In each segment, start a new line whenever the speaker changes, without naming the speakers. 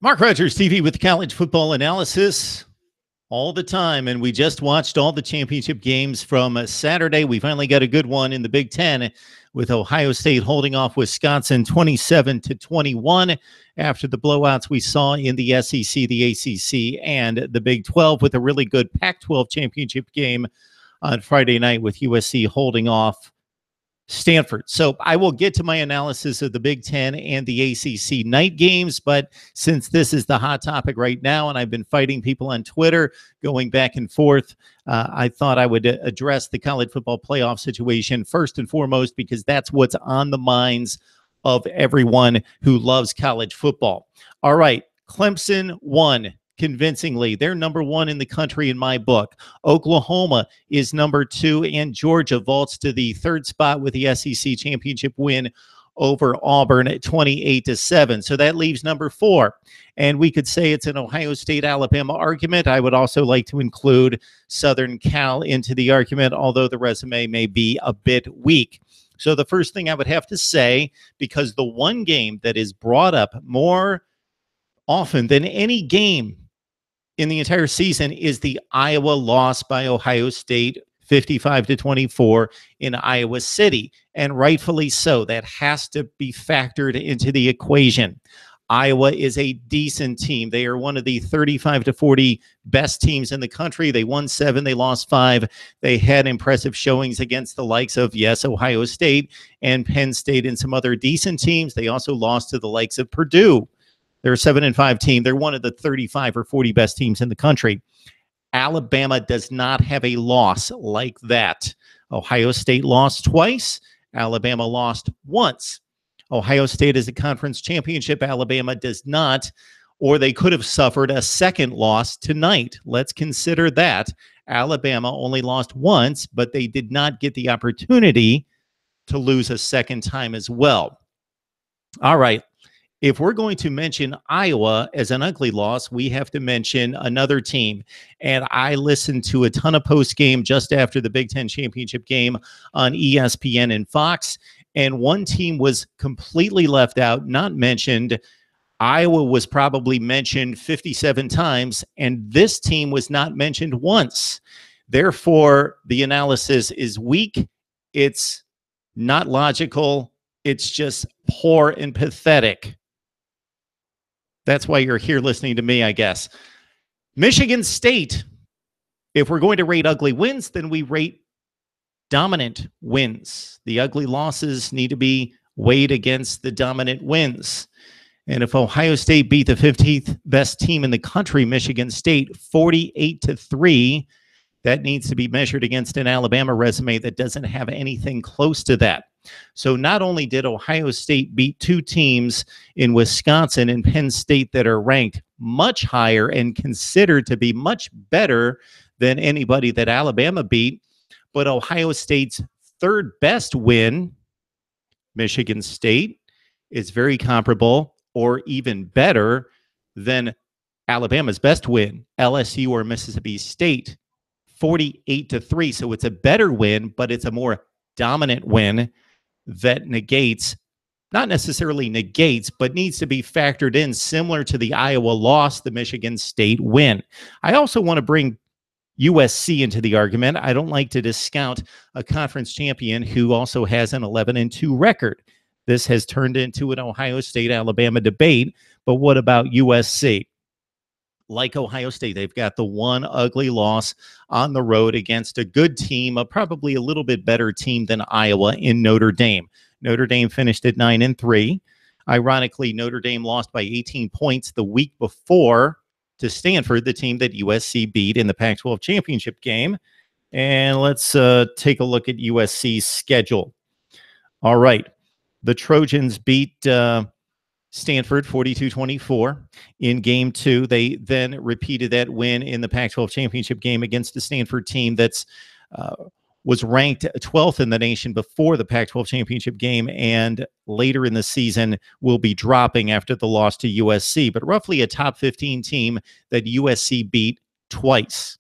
Mark Rogers TV with college football analysis all the time. And we just watched all the championship games from Saturday. We finally got a good one in the Big Ten with Ohio State holding off Wisconsin 27-21 after the blowouts we saw in the SEC, the ACC, and the Big 12, with a really good Pac-12 championship game on Friday night with USC holding off Stanford. So I will get to my analysis of the Big Ten and the ACC night games, but since this is the hot topic right now, and I've been fighting people on Twitter going back and forth, I thought I would address the college football playoff situation first and foremost, because that's what's on the minds of everyone who loves college football. All right, Clemson won convincingly. They're number one in the country in my book. Oklahoma is number two, and Georgia vaults to the third spot with the SEC championship win over Auburn at 28-7. So that leaves number four. And we could say it's an Ohio State-Alabama argument. I would also like to include Southern Cal into the argument, although the resume may be a bit weak. So the first thing I would have to say, because the one game that is brought up more often than any game in the entire season is the Iowa loss by Ohio State 55-24 in Iowa City, and rightfully so. That has to be factored into the equation. Iowa is a decent team. They are one of the 35-40 best teams in the country. They won 7, they lost 5. They had impressive showings against the likes of, yes, Ohio State and Penn State and some other decent teams. They also lost to the likes of Purdue. They're a 7-5 team. They're one of the 35 or 40 best teams in the country. Alabama does not have a loss like that. Ohio State lost twice. Alabama lost once. Ohio State is a conference championship. Alabama does not, or they could have suffered a second loss tonight. Let's consider that. Alabama only lost once, but they did not get the opportunity to lose a second time as well. All right. If we're going to mention Iowa as an ugly loss, we have to mention another team. And I listened to a ton of post-game just after the Big Ten championship game on ESPN and Fox, and one team was completely left out, not mentioned. Iowa was probably mentioned 57 times, and this team was not mentioned once. Therefore, the analysis is weak. It's not logical. It's just poor and pathetic. That's why you're here listening to me, I guess. Michigan State. If we're going to rate ugly wins, then we rate dominant wins. The ugly losses need to be weighed against the dominant wins. And if Ohio State beat the 15th best team in the country, Michigan State, 48-3, that needs to be measured against an Alabama resume that doesn't have anything close to that. So not only did Ohio State beat two teams in Wisconsin and Penn State that are ranked much higher and considered to be much better than anybody that Alabama beat, but Ohio State's third best win, Michigan State, is very comparable or even better than Alabama's best win, LSU or Mississippi State, 48-3. So it's a better win, but it's a more dominant win that negates, not necessarily negates, but needs to be factored in, similar to the Iowa loss, the Michigan State win. I also want to bring USC into the argument. I don't like to discount a conference champion who also has an 11-2 record. This has turned into an Ohio State-Alabama debate, but what about USC? Like Ohio State, they've got the one ugly loss on the road against a good team, a probably a little bit better team than Iowa in Notre Dame. Notre Dame finished at 9-3. Ironically, Notre Dame lost by 18 points the week before to Stanford, the team that USC beat in the Pac-12 championship game. And let's take a look at USC's schedule. All right. The Trojans beat Stanford 42-24 in game 2. They then repeated that win in the Pac-12 championship game against the Stanford team that's was ranked 12th in the nation before the Pac-12 championship game, and later in the season will be dropping after the loss to USC, but roughly a top 15 team that USC beat twice.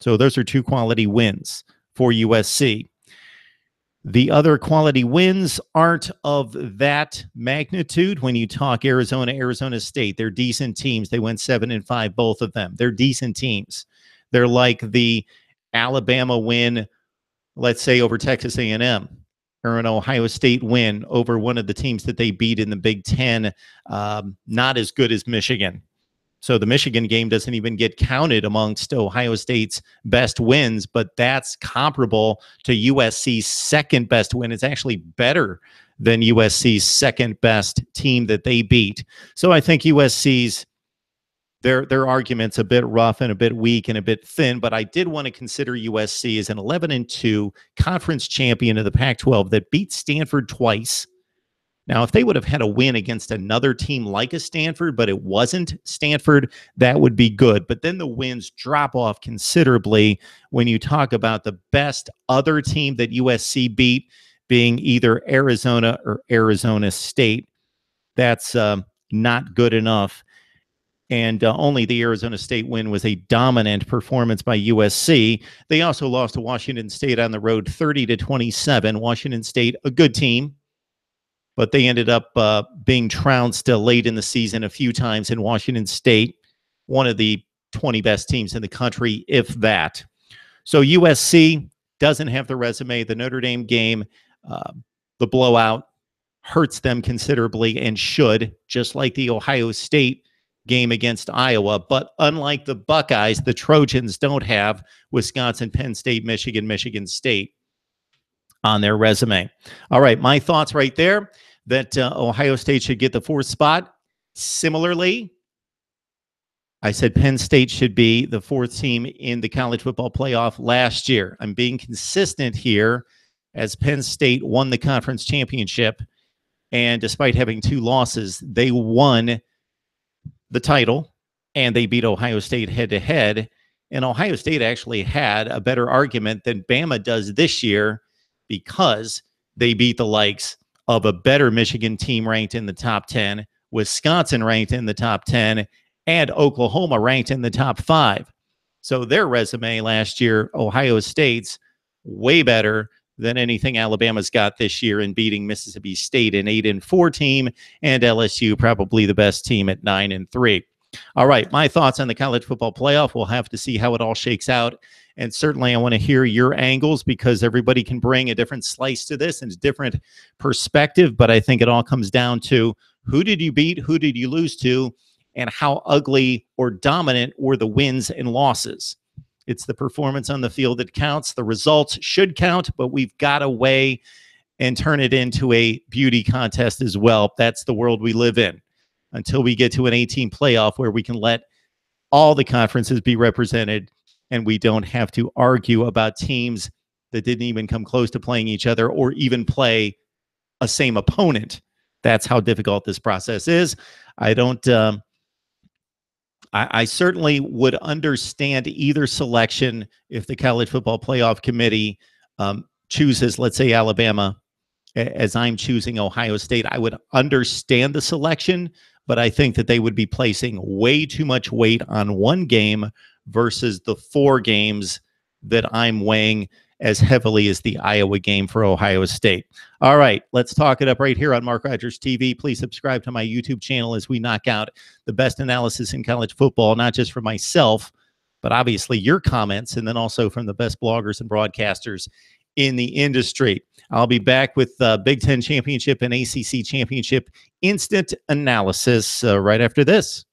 So those are two quality wins for USC. The other quality wins aren't of that magnitude. When you talk Arizona State, they're decent teams. They went 7-5, both of them. They're decent teams. They're like the Alabama win, let's say, over Texas A&M, or an Ohio State win over one of the teams that they beat in the Big Ten, not as good as Michigan. So the Michigan game doesn't even get counted amongst Ohio State's best wins, but that's comparable to USC's second best win. It's actually better than USC's second best team that they beat. So I think USC's their argument's a bit rough and a bit weak and a bit thin, but I did want to consider USC as an 11-2 conference champion of the Pac-12 that beat Stanford twice. Now, if they would have had a win against another team like a Stanford, but it wasn't Stanford, that would be good. But then the wins drop off considerably when you talk about the best other team that USC beat being either Arizona or Arizona State. That's not good enough. And only the Arizona State win was a dominant performance by USC. They also lost to Washington State on the road 30-27. Washington State, a good team, but they ended up being trounced late in the season a few times in Washington State, one of the 20 best teams in the country, if that. So USC doesn't have the resume. The Notre Dame game, the blowout, hurts them considerably and should, just like the Ohio State game against Iowa. But unlike the Buckeyes, the Trojans don't have Wisconsin, Penn State, Michigan, Michigan State on their resume. All right, my thoughts right there, that Ohio State should get the fourth spot. Similarly, I said Penn State should be the fourth team in the college football playoff last year. I'm being consistent here, as Penn State won the conference championship, and despite having 2 losses, they won the title, and they beat Ohio State head-to-head. And Ohio State actually had a better argument than Bama does this year, because they beat the likes of a better Michigan team ranked in the top 10, Wisconsin ranked in the top 10, and Oklahoma ranked in the top 5. So their resume last year, Ohio State's, way better than anything Alabama's got this year in beating Mississippi State, an 8-4 team, and LSU, probably the best team, at 9-3. All right, my thoughts on the college football playoff. We'll have to see how it all shakes out. And certainly I want to hear your angles, because everybody can bring a different slice to this and a different perspective. But I think it all comes down to, who did you beat, who did you lose to, and how ugly or dominant were the wins and losses. It's the performance on the field that counts. The results should count, but we've got to weigh and turn it into a beauty contest as well. That's the world we live in, until we get to an 18 playoff where we can let all the conferences be represented, and we don't have to argue about teams that didn't even come close to playing each other or even play a same opponent. That's how difficult this process is. I certainly would understand either selection if the College Football Playoff Committee chooses, let's say, Alabama, as I'm choosing Ohio State. I would understand the selection, but I think that they would be placing way too much weight on one game versus the 4 games that I'm weighing as heavily as the Iowa game for Ohio State. All right, let's talk it up right here on Mark Rogers TV. Please subscribe to my YouTube channel as we knock out the best analysis in college football, not just for myself, but obviously your comments, and then also from the best bloggers and broadcasters in the industry. I'll be back with Big Ten Championship and ACC Championship instant analysis right after this.